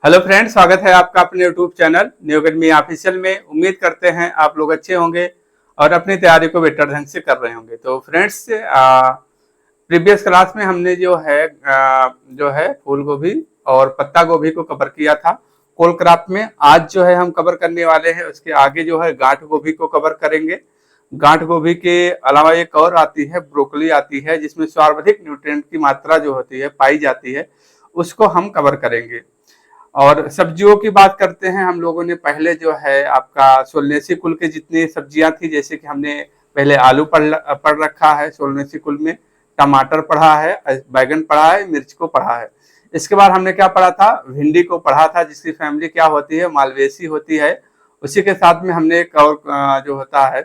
Hello friends, स्वागत है आपका अपने YouTube channel new academy official में। उम्मीद करते हैं आप लोग अच्छे होंगे और अपनी तैयारी को बेटर ढंग से कर रहे होंगे। तो फ्रेंड्स, प्रीवियस क्लास में हमने जो है फूल गोभी और पत्ता गोभी को कवर किया था कोल क्रॉप में। आज जो है हम कवर करने वाले हैं उसके आगे जो है गांठ गोभी को कवर करेंगे। गांठ गोभी के अलावा एक और आती है, ब्रोकली आती है, जिसमें सर्वाधिक न्यूट्रिएंट की मात्रा जो होती है पाई जाती है, उसको हम कवर करेंगे। और सब्जियों की बात करते हैं, हम लोगों ने पहले जो है आपका सोलनेसी कुल के जितनी सब्जियां थी, जैसे कि हमने पहले आलू पढ़ रखा है सोलनेसी कुल में, टमाटर पढ़ा है, बैगन पढ़ा है, मिर्च को पढ़ा है। इसके बाद हमने क्या पढ़ा था, भिंडी को पढ़ा था, जिसकी फैमिली क्या होती है, मालवेसी होती है। उसी के साथ में हमने एक और जो होता है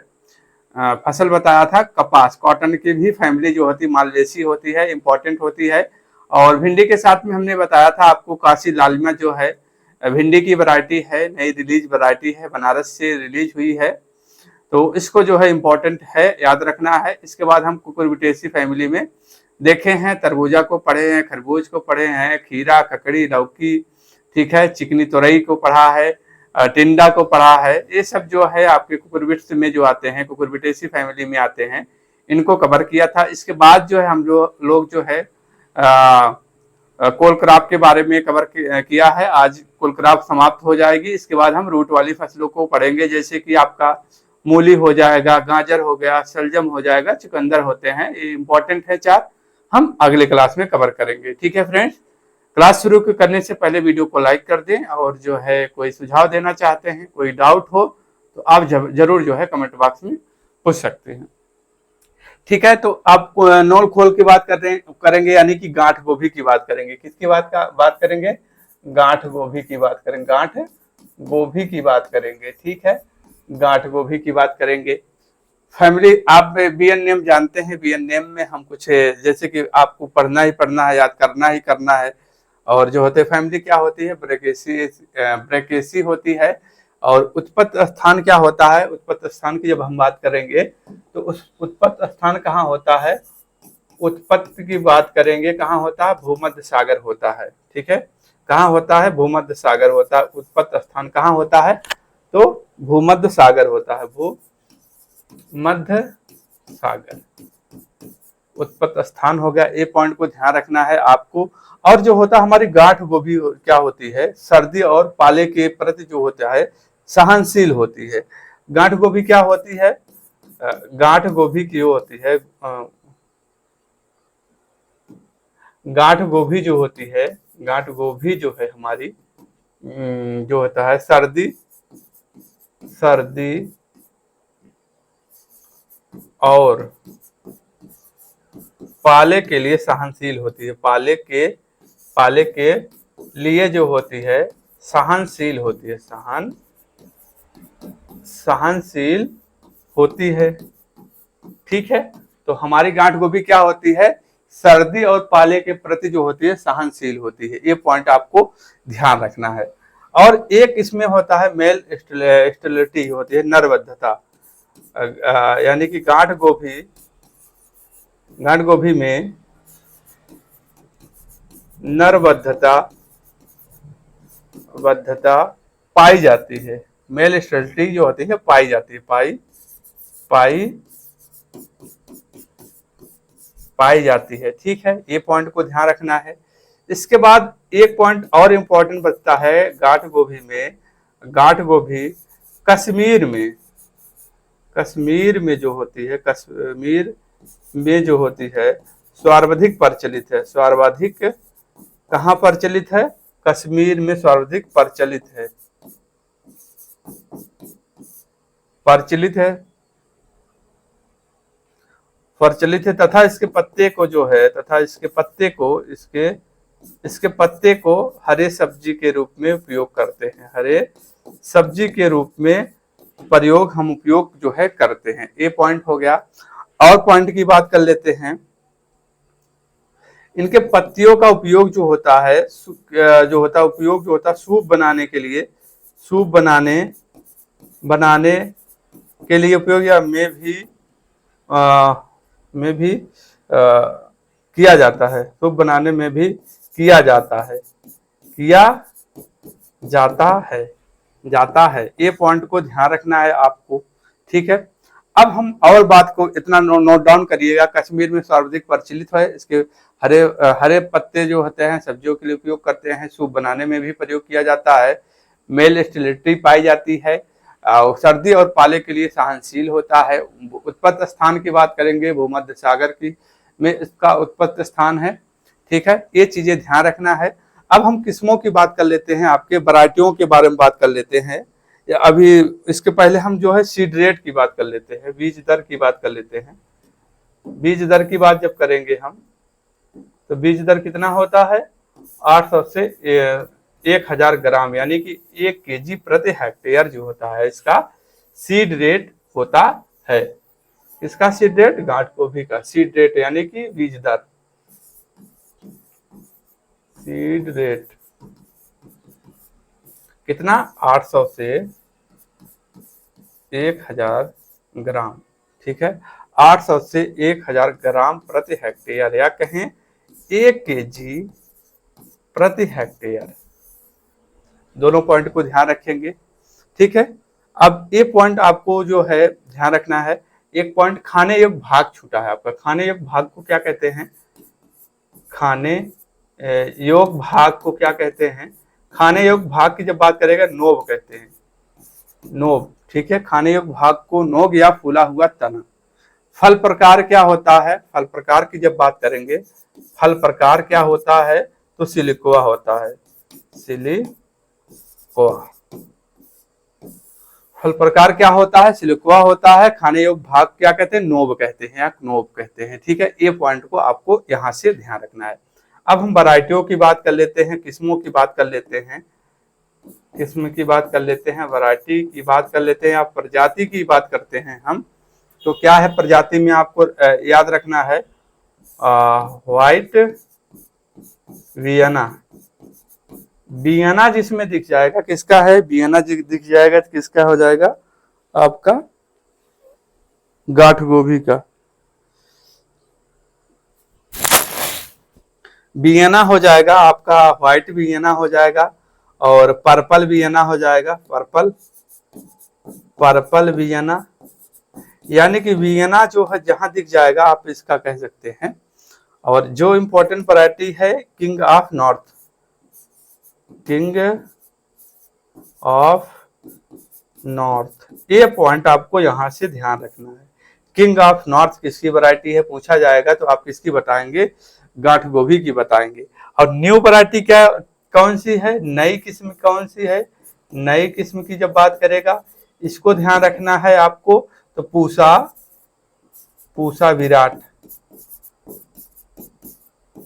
फसल बताया था, कपास, कॉटन की भी फैमिली जो होती है मालवेसी होती है, इंपॉर्टेंट होती है। और भिंडी के साथ में हमने बताया था आपको काशी लालिमा जो है भिंडी की वैरायटी है, नई रिलीज वैरायटी है, बनारस से रिलीज हुई है। तो इसको जो है इम्पोर्टेंट है, याद रखना है। इसके बाद हम कुकुरबिटेसी फैमिली में देखे हैं, तरबूजा को पढ़े हैं, खरबूज को पढ़े हैं, खीरा, ककड़ी, लौकी, ठीक है, चिकनी तोरई को पढ़ा है, टिंडा को पढ़ा है। ये सब जो है आपके कुकुरबिट्स में जो आते हैं, कुकुरबिटेसी फैमिली में आते हैं, इनको कवर किया था। इसके बाद जो है हम लोग जो है कोल क्रॉप के बारे में कवर किया है। आज कोल क्रॉप समाप्त हो जाएगी। इसके बाद हम रूट वाली फसलों को पढ़ेंगे, जैसे कि आपका मूली हो जाएगा, गाजर हो गया, शलजम हो जाएगा, चुकंदर होते हैं। ये इंपॉर्टेंट है चार, हम अगले क्लास में कवर करेंगे। ठीक है फ्रेंड्स, क्लास शुरू करने से पहले वीडियो को लाइक कर दें, और जो है कोई सुझाव देना चाहते हैं, कोई डाउट हो तो आप जरूर जो है कमेंट बॉक्स में पूछ सकते हैं। ठीक है, तो आप नोल खोल की बात करेंगे, यानी कि गांठ गोभी की बात करेंगे। किसकी बात करेंगे? गांठ गोभी की बात करेंगे, गांठ गोभी की बात करेंगे। ठीक है, गांठ गोभी की बात करेंगे। फैमिली, आप बीएन नेम जानते हैं। बीएन नेम में हम कुछ जैसे कि आपको पढ़ना ही पढ़ना है, याद करना ही करना है। और जो होते फैमिली क्या होती है, ब्रैकेसी होती है। और उत्पत्ति स्थान क्या होता है, उत्पत्ति स्थान की जब हम बात करेंगे तो उस उत्पत्ति स्थान कहाँ होता है, उत्पत्ति की बात करेंगे कहाँ होता है, भूमध्य सागर होता है। ठीक है, कहाँ होता है, भूमध्य सागर होता है। उत्पत्ति स्थान कहाँ होता है, तो भूमध्य सागर होता है, भूमध्य सागर उत्पत्ति स्थान हो गया। ए पॉइंट को ध्यान रखना है आपको। और जो होता है हमारी गांठ गोभी क्या होती है, सर्दी और पाले के प्रति जो होता है सहनशील होती है। गांठ गोभी क्या होती है, गांठ गोभी की होती है, गांठ गोभी जो होती है, गांठ गोभी जो है हमारी जो होता है सर्दी और पाले के लिए सहनशील होती है। पाले के लिए जो होती है सहनशील होती है, सहनशील होती है। ठीक है, तो हमारी गांठ गोभी क्या होती है, सर्दी और पाले के प्रति जो होती है सहनशील होती है। ये पॉइंट आपको ध्यान रखना है। और एक इसमें होता है मेल स्टेरिलिटी होती है, नरबद्धता, यानी कि गांठ गोभी में नरबद्धता पाई जाती है। मेल स्टेरिलिटी जो होती है पाई जाती है, पाई जाती है। ठीक है, ये पॉइंट को ध्यान रखना है। इसके बाद एक पॉइंट और इम्पोर्टेंट बचता है गांठ गोभी में। गांठ गोभी कश्मीर में जो होती है, कश्मीर में जो होती है सर्वाधिक प्रचलित है। सर्वाधिक कहाँ प्रचलित है, कश्मीर में सर्वाधिक प्रचलित है तथा इसके पत्ते को जो है, इसके पत्ते को हरे सब्जी के रूप में उपयोग करते हैं। हरे सब्जी के रूप में हम उपयोग जो है करते हैं। ये पॉइंट हो गया। और पॉइंट की बात कर लेते हैं। इनके पत्तियों का उपयोग जो होता है सूप बनाने के लिए, उपयोग या में भी किया जाता है। सूप बनाने में भी किया जाता है, जाता है, ये पॉइंट को ध्यान रखना है आपको। ठीक है, अब हम और बात को इतना नोट डाउन करिएगा। कश्मीर में सर्वाधिक प्रचलित है, इसके हरे हरे पत्ते जो होते हैं सब्जियों के लिए उपयोग करते हैं, सूप बनाने में भी प्रयोग किया जाता है। मेल स्टेबिलिटी पाई जाती है, सर्दी और पाले के लिए सहनशील होता है। उत्पत्ति स्थान की बात करेंगे, भूमध्य सागर की में इसका उत्पत्ति स्थान है। ठीक है, ये चीजें ध्यान रखना है। अब हम किस्मों की बात कर लेते हैं, आपके वैरायटियों के बारे में बात कर लेते हैं। अभी इसके पहले हम जो है सीड रेट की बात कर लेते हैं, बीज दर की बात कर लेते हैं। बीज दर की बात जब करेंगे हम, तो बीज दर कितना होता है, 800 से 1000 ग्राम, यानी कि 1 kg प्रति हेक्टेयर जो होता है इसका सीड रेट होता है। इसका सीड रेट, गांठ गोभी का सीड रेट यानी कि बीज दर, सीड रेट कितना, 800 से 1000 ग्राम। ठीक है, 800 से 1000 ग्राम प्रति हेक्टेयर, या कहें 1 kg प्रति हेक्टेयर, दोनों पॉइंट को ध्यान रखेंगे। ठीक है, अब ये पॉइंट आपको जो है ध्यान रखना है। एक पॉइंट, खाने योग्य भाग छूटा है आपका। खाने योग्य भाग को क्या कहते हैं, खाने योग्य भाग को क्या कहते हैं, खाने योग्य भाग की जब बात करेगा नोब कहते हैं, नोब। ठीक है, खाने योग्य भाग को नोब या फूला हुआ तना। फल प्रकार क्या होता है, फल प्रकार की जब बात करेंगे, फल प्रकार क्या होता है, तो सिलिकोआ होता है, सिलिकोआ। फल प्रकार क्या होता है, सिलिकोआ होता है। खाने योग्य भाग क्या कहते हैं, नोब कहते हैं या नोब कहते हैं। ठीक है, ये पॉइंट को आपको यहां से ध्यान रखना है। अब हम वैरायटियों की बात कर लेते हैं, किस्मों की बात कर लेते हैं, किस्म की बात कर लेते हैं, वैरायटी की बात कर लेते हैं, या प्रजाति की बात करते हैं हम। तो क्या है प्रजाति में, आपको याद रखना है, व्हाइट वियना। वियना जिसमें दिख जाएगा, किसका है, वियना दिख जाएगा तो किसका हो जाएगा, आपका गांठ गोभी का। वियना हो जाएगा आपका, व्हाइट वियना हो जाएगा, और पर्पल वियना हो जाएगा, पर्पल, पर्पल वियना। यानी कि वियना जो है जहां दिख जाएगा आप इसका कह सकते हैं। और जो इंपॉर्टेंट वैरायटी है, king of north, king of north, ये पॉइंट आपको यहां से ध्यान रखना है। किंग ऑफ नॉर्थ किसकी वैरायटी है पूछा जाएगा तो आप किसकी बताएंगे, गांठ गोभी की बताएंगे। और न्यू वैरायटी क्या, कौन सी है, नई किस्म कौन सी है, नई किस्म की जब बात करेगा, इसको ध्यान रखना है आपको। तो पूसा, पूसा विराट,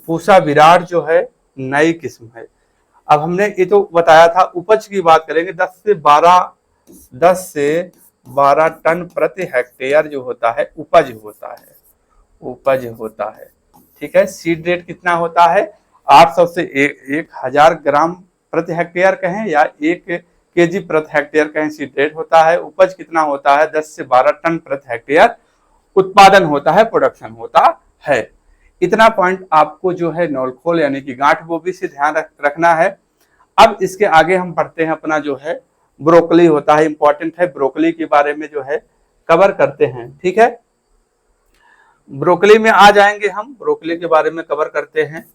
पूसा विराट जो है नई किस्म है। अब हमने ये तो बताया था। उपज की बात करेंगे, 10 से 12 टन प्रति हेक्टेयर जो होता है उपज होता है, उपज होता है। ठीक है, सीड रेट कितना होता है, 800 से 1000 ग्राम प्रति हेक्टेयर कहें, या 1 kg प्रति हेक्टेयर कहें, सीड रेट होता है। उपज कितना होता है, 10 से 12 टन प्रति हेक्टेयर उत्पादन होता है, प्रोडक्शन होता है। इतना पॉइंट आपको जो है नौलखोल यानी कि गांठ गोभी से ध्यान रखना है। अब इसके आगे हम पढ़ते हैं अपना जो है ब्रोकली होता है, इंपॉर्टेंट है, ब्रोकली के बारे में जो है कवर करते हैं। ठीक है, ब्रोकली में आ जाएंगे हम, ब्रोकली के बारे में कवर करते हैं।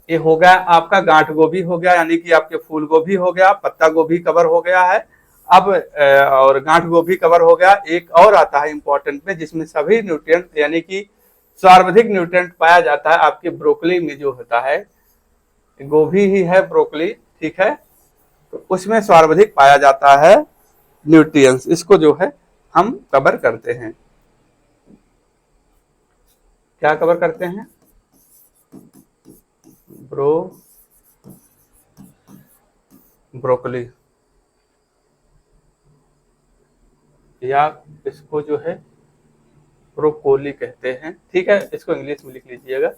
ये हो गया आपका गांठ गोभी हो गया, यानी कि आपके फूल गोभी हो गया, पत्ता गोभी कवर हो गया है। अब और गांठ गोभी कवर हो गया। एक और आता है इंपॉर्टेंट में, जिसमें सभी न्यूट्रिएंट यानी कि सर्वाधिक न्यूट्रिएंट पाया जाता है आपके ब्रोकली में, जो होता है गोभी ही है ब्रोकली। ठीक है, तो उसमें सर्वाधिक पाया जाता है न्यूट्रिएंट्स, इसको जो है हम कवर करते हैं। क्या कवर करते हैं, ब्रोकली, या इसको जो है ब्रोकोली कहते हैं। ठीक है, इसको इंग्लिश में लिख लीजिएगा,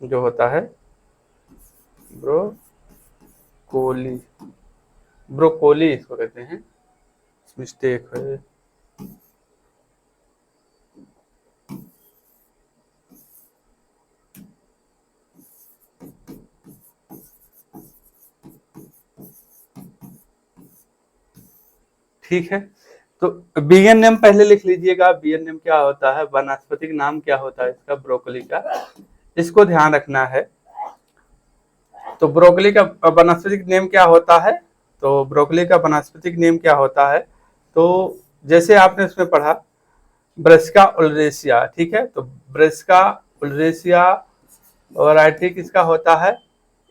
जो होता है ब्रोकोली, ब्रोकोली इसको कहते हैं, मिस्टेक है। ठीक है। तो बीएन नेम पहले लिख लीजिएगा। बीएन नेम क्या होता है, वानस्पतिक नाम क्या होता है इसका, ब्रोकली का, इसको ध्यान रखना है। तो ब्रोकली का वानस्पतिक नेम क्या होता है, तो ब्रोकली का वानस्पतिक नेम क्या होता है, तो जैसे आपने उसमें पढ़ा ब्रासिका ओलेरासिया, ठीक है। तो ब्रासिका ओलेरासिया वैरायटी किसका होता है,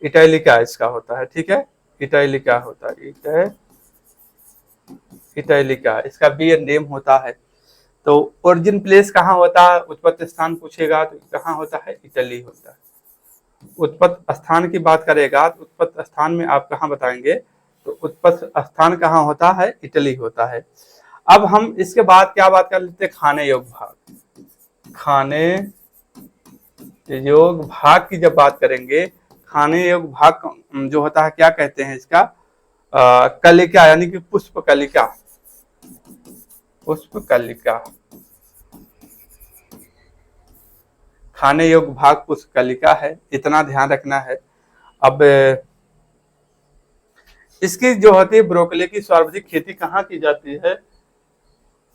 इटैलिका इसका होता है, ठीक है, इटैलिका होता है, इटैलिका इसका बीएन नेम होता है। तो ओरिजिन प्लेस कहाँ होता है, उत्पत्ति स्थान पूछेगा तो कहाँ होता है, इटली होता है। उत्पत्ति स्थान की बात करेगा तो उत्पत्ति स्थान में आप कहाँ बताएंगे, तो उत्पत्ति स्थान कहाँ होता है, इटली होता है। अब हम इसके बाद क्या बात कर लेते हैं, खाने योग्य भाग। खाने योग्य भाग की जब बात करेंगे, खाने योग्य भाग जो होता है क्या कहते हैं इसका, कलिका, यानी कि पुष्प कलिका, पुष्प कलिका, खाने योग्य भाग पुष्प कलिका है, इतना ध्यान रखना है। अब इसकी जो होती है ब्रोकली की सर्वाधिक खेती कहाँ की जाती है,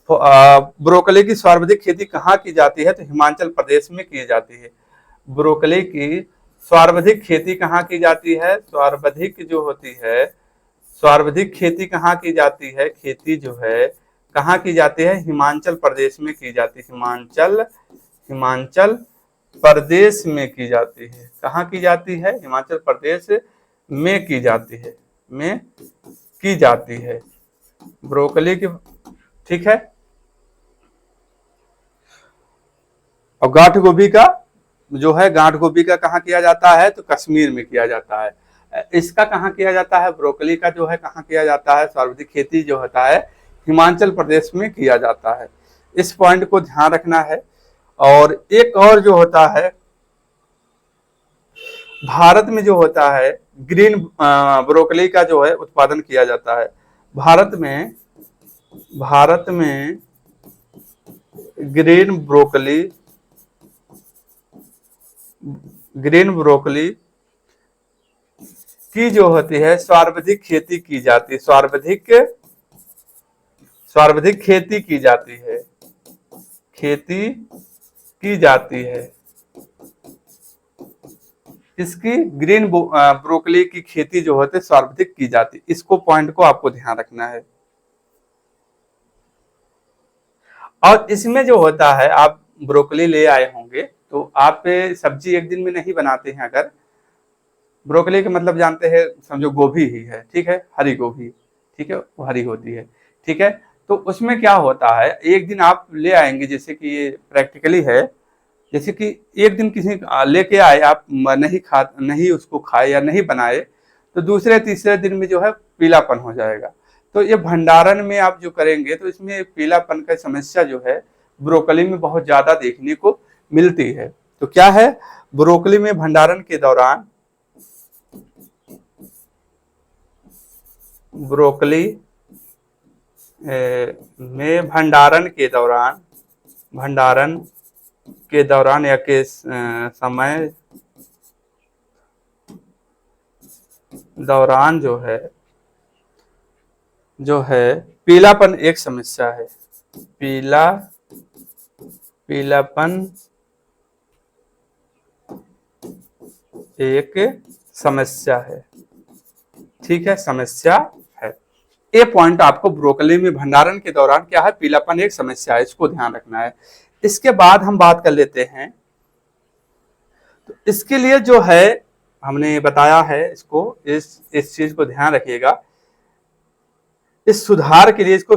ब्रोकली की सर्वाधिक खेती कहाँ की जाती है, तो हिमाचल प्रदेश में की जाती है। ब्रोकली की सर्वाधिक खेती कहाँ की जाती है, सर्वाधिक जो होती है, सर्वाधिक खेती कहाँ की जाती है, खेती जो है कहाँ की जाती है, हिमाचल प्रदेश में की जाती है। हिमाचल प्रदेश में की जाती है। कहाँ की जाती है, हिमाचल प्रदेश में की जाती है, में की जाती है ब्रोकली की, ठीक है। और गांठ गोभी का जो है, गांठ गोभी का कहाँ किया जाता है, तो कश्मीर में किया जाता है। इसका कहाँ किया जाता है, ब्रोकली का जो है कहाँ किया जाता है, सर्वाधिक खेती जो होता है हिमाचल प्रदेश में किया जाता है। इस पॉइंट को ध्यान रखना है। और एक और जो होता है, भारत में जो होता है ग्रीन ब्रोकली का जो है उत्पादन किया जाता है। भारत में ग्रीन ब्रोकली की जो होती है सर्वाधिक खेती की जाती है, सर्वाधिक खेती की जाती है, खेती की जाती है। इसकी ग्रीन ब्रोकली की खेती जो होती है सर्वाधिक की जाती है। इसको पॉइंट को आपको ध्यान रखना है। और इसमें जो होता है, आप ब्रोकली ले आए होंगे तो आप सब्जी एक दिन में नहीं बनाते हैं। अगर ब्रोकली का मतलब जानते हैं, समझो गोभी ही है, ठीक है, हरी गोभी, ठीक है, वो हरी होती है, ठीक है। तो उसमें क्या होता है, एक दिन आप ले आएंगे, जैसे कि ये प्रैक्टिकली है, जैसे कि एक दिन किसी लेके आए, आप नहीं उसको खाए या नहीं बनाए, तो दूसरे तीसरे दिन में जो है पीलापन हो जाएगा। तो ये भंडारण में आप जो करेंगे तो इसमें पीलापन का समस्या जो है ब्रोकली में बहुत ज्यादा देखने को मिलती है। तो क्या है, ब्रोकली में भंडारण के दौरान, ब्रोकली में भंडारण के दौरान या के समय दौरान जो है पीलापन एक समस्या है। पीलापन एक समस्या है, ठीक है, समस्या है। ये पॉइंट आपको ब्रोकली में भंडारण के दौरान क्या है, पीलापन एक समस्या है, इसको ध्यान रखना है। इसके बाद हम बात कर लेते हैं, तो इसके लिए जो है हमने बताया है, इस चीज को ध्यान रखिएगा। इसको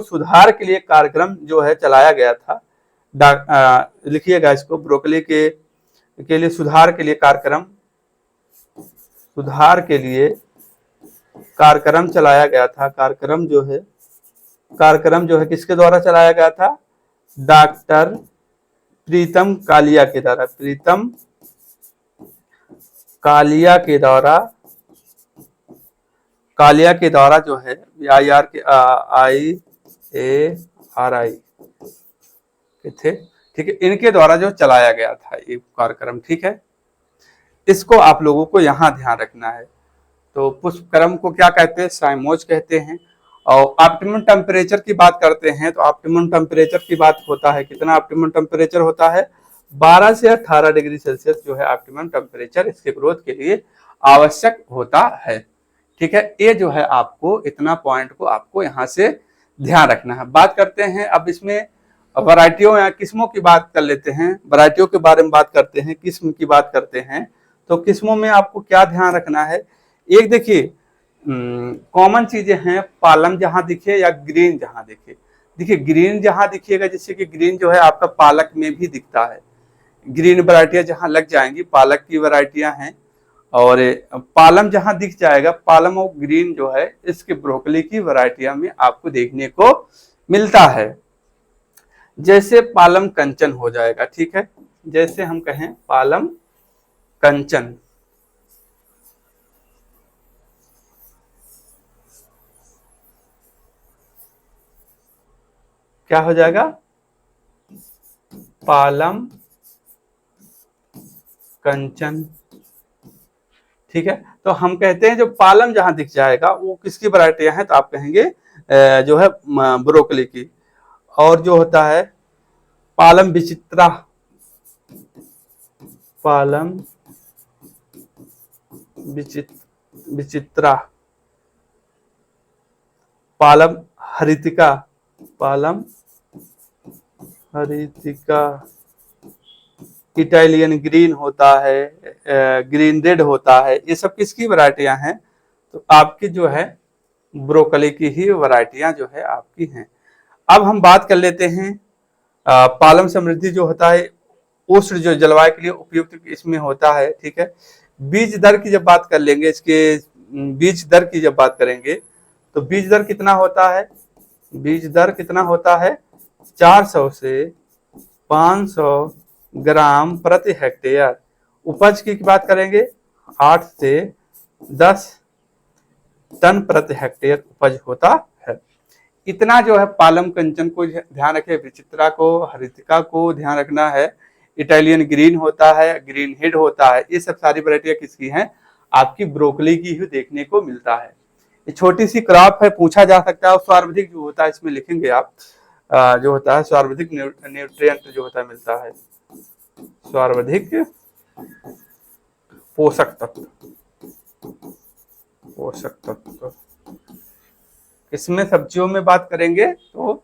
सुधार के लिए कार्यक्रम जो है चलाया गया था। लिखिएगा इसको, ब्रोकली के लिए सुधार के लिए कार्यक्रम चलाया गया था। कार्यक्रम जो है किसके द्वारा चलाया गया था, डॉक्टर प्रीतम कालिया के द्वारा, कालिया के द्वारा जो है IARI थे, ठीक है, इनके द्वारा जो चलाया गया था ये कार्यक्रम, ठीक है। इसको आप लोगों को यहाँ ध्यान रखना है। तो पुष्पक्रम को क्या कहते हैं, साइमोज कहते हैं। और ऑप्टिमम टेम्परेचर की बात करते हैं तो ऑप्टिमम टेम्परेचर की बात होता है, कितना ऑप्टिमम टेम्परेचर होता है, 12 से 18 डिग्री सेल्सियस जो है ऑप्टिमम टेम्परेचर इसके ग्रोथ के लिए आवश्यक होता है। ठीक है, ये जो है आपको इतना पॉइंट को आपको यहाँ से ध्यान रखना है। बात करते हैं अब इसमें वैरायटियों या किस्मों की बात कर लेते हैं, वैरायटियों के बारे में बात करते हैं, किस्म की बात करते हैं। तो किस्मों में आपको क्या ध्यान रखना है, एक देखिए कॉमन चीजें हैं, पालम जहां दिखे या ग्रीन जहां दिखे। देखिए ग्रीन जहां दिखिएगा, जैसे कि ग्रीन जो है आपका पालक में भी दिखता है, ग्रीन वैरायटियां जहां लग जाएंगी पालक की वैरायटियां हैं। और पालम जहां दिख जाएगा, पालम और ग्रीन जो है इसके ब्रोकली की वैरायटियां में आपको देखने को मिलता है। जैसे पालम कंचन हो जाएगा, ठीक है, जैसे हम कहें पालम कंचन, क्या हो जाएगा, पालम कंचन। ठीक है, तो हम कहते हैं जो पालम जहां दिख जाएगा वो किसकी वैरायटियां हैं, तो आप कहेंगे जो है ब्रोकली की। और जो होता है पालम विचित्रा, पालम विचित्रा, पालम हरितिका, पालम हरितिका, इटालियन ग्रीन होता है, ग्रीन रेड होता है, ये सब किसकी वैरायटियां हैं, तो आपकी जो है ब्रोकली की ही वैरायटियां जो है आपकी हैं। अब हम बात कर लेते हैं पालम समृद्धि जो होता है उष्ण जो जलवायु के लिए उपयुक्त इसमें होता है। ठीक है, बीज दर की जब बात कर लेंगे, इसके बीज दर की जब बात करेंगे तो बीज दर कितना होता है, बीज दर कितना होता है, 400 से 500 ग्राम प्रति हेक्टेयर। उपज की बात करेंगे 8 से 10 टन प्रति हेक्टेयर उपज होता है। इतना जो है पालम कंचन को ध्यान रखे, विचित्रा को, हरितिका को ध्यान रखना है, इटालियन ग्रीन होता है, ग्रीन हेड होता है, ये सब सारी वैरायटियां किसकी हैं, आपकी ब्रोकली की ही देखने को मिलता है। ये छोटी सी क्रॉप है, पूछा जा सकता है। और सर्वाधिक जो होता है इसमें लिखेंगे आप जो होता है सर्वाधिक न्यूट्रिएंट जो होता है मिलता है, सर्वाधिक पोषक तत्व, पोषक तत्व इसमें सब्जियों में बात करेंगे तो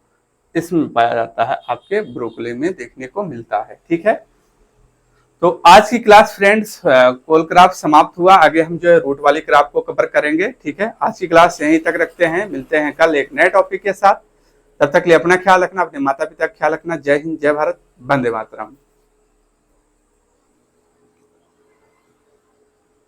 इसमें पाया जाता है, आपके ब्रोकली में देखने को मिलता है। ठीक है, तो आज की क्लास फ्रेंड्स कोल क्राफ्ट समाप्त हुआ। आगे हम जो है रूट वाली क्राफ्ट को कवर करेंगे। ठीक है, आज की क्लास यहीं तक रखते हैं, मिलते हैं कल एक नए टॉपिक के साथ। तब तक लिए अपना ख्याल रखना, अपने माता पिता का ख्याल रखना। जय हिंद, जय भारत, वंदे मातरम।